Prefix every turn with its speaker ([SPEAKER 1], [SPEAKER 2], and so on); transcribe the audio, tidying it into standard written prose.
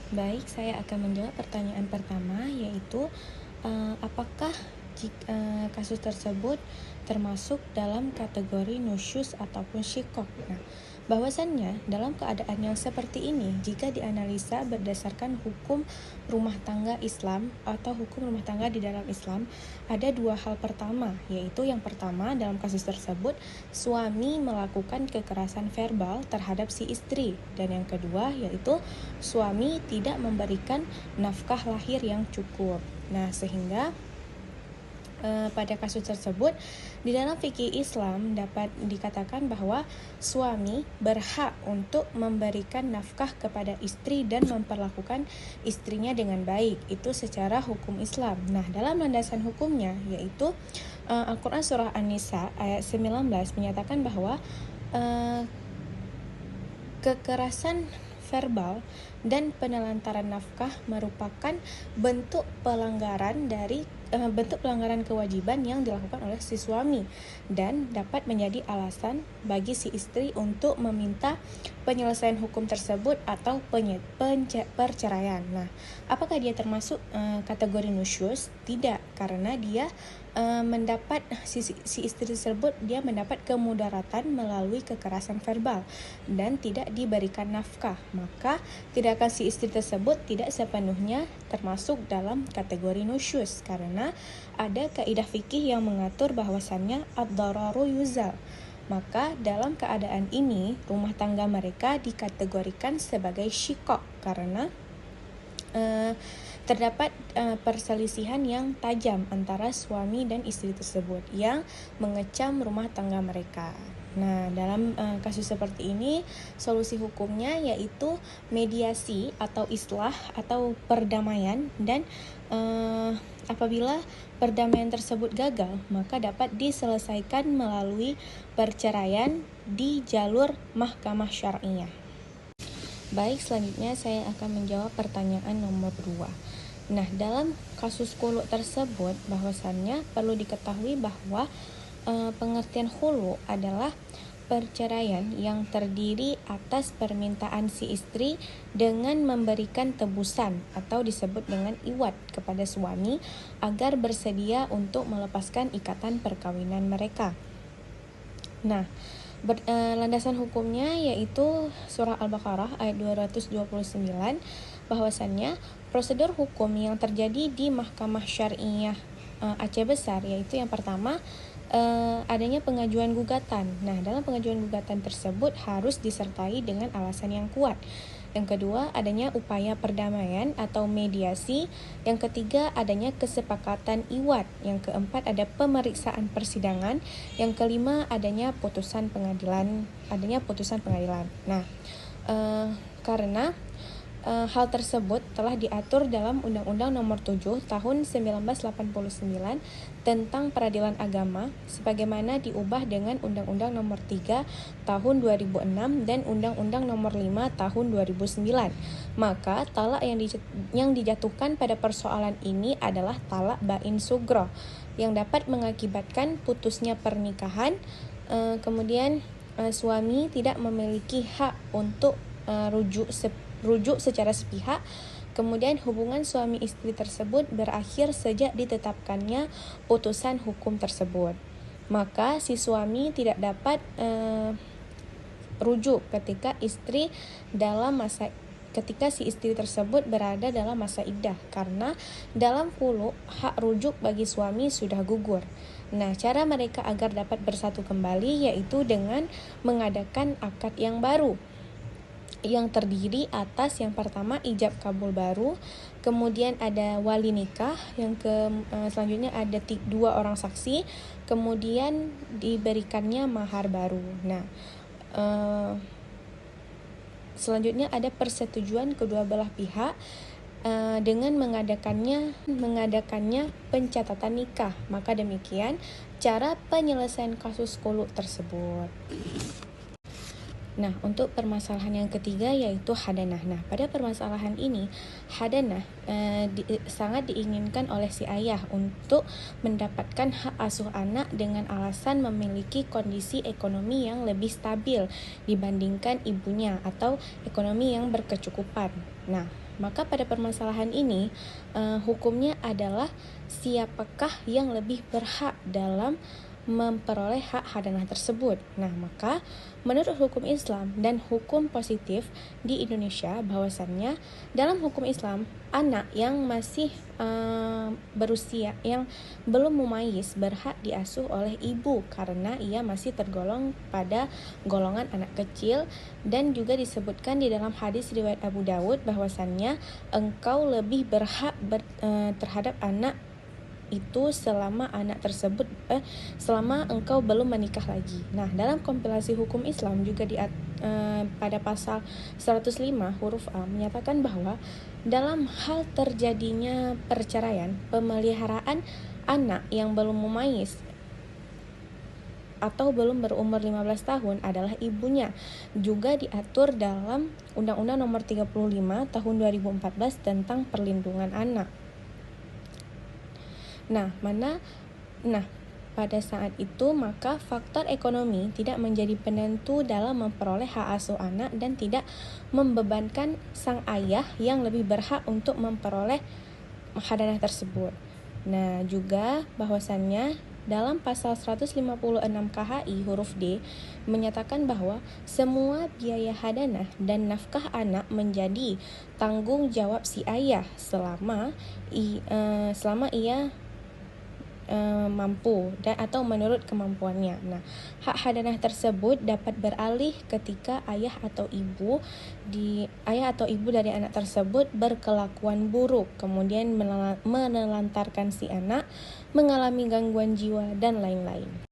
[SPEAKER 1] Baik, saya akan menjawab pertanyaan pertama, yaitu apakah kasus tersebut termasuk dalam kategori nusyuz ataupun syikok. Nah, bahwasannya dalam keadaan yang seperti ini, jika dianalisa berdasarkan hukum rumah tangga Islam atau hukum rumah tangga di dalam Islam, ada dua hal pertama, yaitu yang pertama dalam kasus tersebut suami melakukan kekerasan verbal terhadap si istri, dan yang kedua yaitu suami tidak memberikan nafkah lahir yang cukup. Nah, sehingga pada kasus tersebut di dalam fikih Islam dapat dikatakan bahwa suami berhak untuk memberikan nafkah kepada istri dan memperlakukan istrinya dengan baik, itu secara hukum Islam. Nah, dalam landasan hukumnya yaitu Al-Quran surah An-Nisa ayat 19 menyatakan bahwa kekerasan verbal dan penelantaran nafkah merupakan bentuk pelanggaran kewajiban yang dilakukan oleh si suami dan dapat menjadi alasan bagi si istri untuk meminta penyelesaian hukum tersebut atau perceraian. Nah, apakah dia termasuk kategori nusyuz? Tidak, karena dia mendapat si istri tersebut dia mendapat kemudaratan melalui kekerasan verbal dan tidak diberikan nafkah, maka tindakan si istri tersebut tidak sepenuhnya termasuk dalam kategori nusyuz, karena ada kaidah fikih yang mengatur bahwasannya ad-dararu yuzal. Maka dalam keadaan ini rumah tangga mereka dikategorikan sebagai syikok karena terdapat perselisihan yang tajam antara suami dan istri tersebut yang mengecam rumah tangga mereka. Nah, dalam kasus seperti ini, solusi hukumnya yaitu mediasi atau islah atau perdamaian, dan apabila perdamaian tersebut gagal, maka dapat diselesaikan melalui perceraian di jalur mahkamah syar'iyah. Baik, selanjutnya saya akan menjawab pertanyaan nomor 2. Nah, dalam kasus khulu tersebut bahwasannya perlu diketahui bahwa pengertian khulu adalah perceraian yang terdiri atas permintaan si istri dengan memberikan tebusan atau disebut dengan iwad kepada suami agar bersedia untuk melepaskan ikatan perkawinan mereka. Nah, landasan hukumnya yaitu surah Al-Baqarah ayat 229, bahwasannya prosedur hukum yang terjadi di Mahkamah Syar'iyah Aceh Besar yaitu yang pertama adanya pengajuan gugatan. Nah, dalam pengajuan gugatan tersebut harus disertai dengan alasan yang kuat. Yang kedua, adanya upaya perdamaian atau mediasi. Yang ketiga, adanya kesepakatan iwad. Yang keempat, ada pemeriksaan persidangan. Yang kelima, adanya putusan pengadilan. Nah, karena hal tersebut telah diatur dalam Undang-Undang Nomor 7 Tahun 1989 tentang Peradilan Agama, sebagaimana diubah dengan Undang-Undang Nomor 3 Tahun 2006 dan Undang-Undang Nomor 5 Tahun 2009. Maka talak yang dijatuhkan pada persoalan ini adalah talak bain sugro yang dapat mengakibatkan putusnya pernikahan. Kemudian suami tidak memiliki hak untuk rujuk secara sepihak. Kemudian hubungan suami istri tersebut berakhir sejak ditetapkannya putusan hukum tersebut. Maka si suami tidak dapat rujuk ketika si istri tersebut berada dalam masa iddah, karena dalam khulu hak rujuk bagi suami sudah gugur. Nah, cara mereka agar dapat bersatu kembali yaitu dengan mengadakan akad yang baru yang terdiri atas yang pertama ijab kabul baru, kemudian ada wali nikah, selanjutnya ada 2 orang saksi, kemudian diberikannya mahar baru. Nah, selanjutnya ada persetujuan kedua belah pihak dengan mengadakannya pencatatan nikah. Maka demikian cara penyelesaian kasus khulu tersebut. Nah, untuk permasalahan yang ketiga yaitu hadanah. Nah, pada permasalahan ini, hadanah sangat diinginkan oleh si ayah untuk mendapatkan hak asuh anak dengan alasan memiliki kondisi ekonomi yang lebih stabil dibandingkan ibunya atau ekonomi yang berkecukupan. Nah, maka pada permasalahan ini, hukumnya adalah siapakah yang lebih berhak dalam memperoleh hak hadanah tersebut. Nah, maka menurut hukum Islam dan hukum positif di Indonesia, bahwasannya dalam hukum Islam, anak yang masih berusia, yang belum mumayyiz, berhak diasuh oleh ibu karena ia masih tergolong pada golongan anak kecil. Dan juga disebutkan di dalam hadis riwayat Abu Dawud bahwasannya engkau lebih berhak terhadap anak itu selama engkau belum menikah lagi. Nah, dalam kompilasi hukum Islam juga pada pasal 105 huruf A menyatakan bahwa dalam hal terjadinya perceraian, pemeliharaan anak yang belum mumayyiz atau belum berumur 15 tahun adalah ibunya. Juga diatur dalam Undang-Undang Nomor 35 Tahun 2014 tentang Perlindungan Anak. Nah, pada saat itu maka faktor ekonomi tidak menjadi penentu dalam memperoleh hak asuh anak dan tidak membebankan sang ayah yang lebih berhak untuk memperoleh hadanah tersebut. Nah, juga bahwasannya dalam pasal 156 KHI huruf D menyatakan bahwa semua biaya hadanah dan nafkah anak menjadi tanggung jawab si ayah selama ia mampu atau menurut kemampuannya. Nah, hak hadanah tersebut dapat beralih ketika ayah atau ibu dari anak tersebut berkelakuan buruk, kemudian menelantarkan si anak, mengalami gangguan jiwa dan lain-lain.